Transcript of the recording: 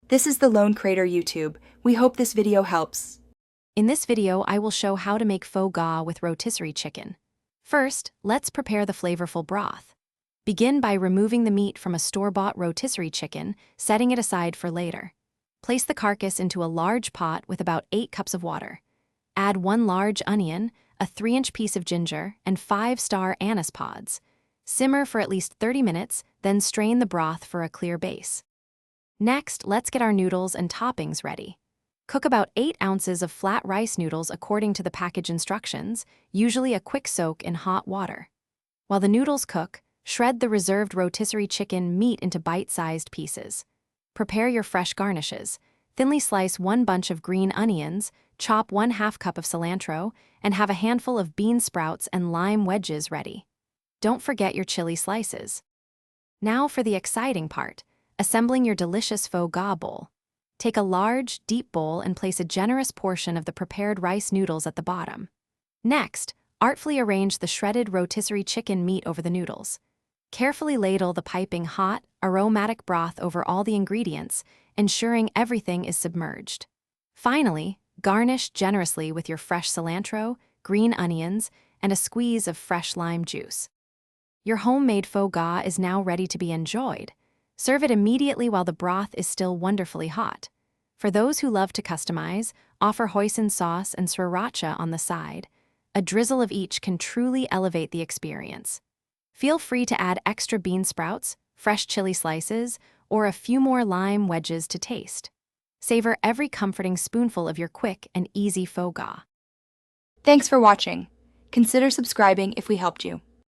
This is the Lone Crater YouTube. We hope this video helps. In this video, I will show how to make Pho Ga with rotisserie chicken. First, let's prepare the flavorful broth. Begin by removing the meat from a store-bought rotisserie chicken, setting it aside for later. Place the carcass into a large pot with about 8 cups of water. Add 1 large onion, a 3-inch piece of ginger, and 5-star anise pods. Simmer for at least 30 minutes, then strain the broth for a clear base. Next, let's get our noodles and toppings ready. Cook about 8 ounces of flat rice noodles according to the package instructions, usually a quick soak in hot water. While the noodles cook, shred the reserved rotisserie chicken meat into bite-sized pieces. Prepare your fresh garnishes. Thinly slice 1 bunch of green onions, chop 1/2 cup of cilantro, and have a handful of bean sprouts and lime wedges ready. Don't forget your chili slices. Now for the exciting part, assembling your delicious Pho Ga bowl. Take a large, deep bowl and place a generous portion of the prepared rice noodles at the bottom. Next, artfully arrange the shredded rotisserie chicken meat over the noodles. Carefully ladle the piping hot, aromatic broth over all the ingredients, ensuring everything is submerged. Finally, garnish generously with your fresh cilantro, green onions, and a squeeze of fresh lime juice. Your homemade Pho Ga is now ready to be enjoyed. Serve it immediately while the broth is still wonderfully hot. For those who love to customize, offer hoisin sauce and sriracha on the side. A drizzle of each can truly elevate the experience. Feel free to add extra bean sprouts, fresh chili slices, or a few more lime wedges to taste. Savor every comforting spoonful of your quick and easy Pho Ga. Thanks for watching. Consider subscribing if we helped you.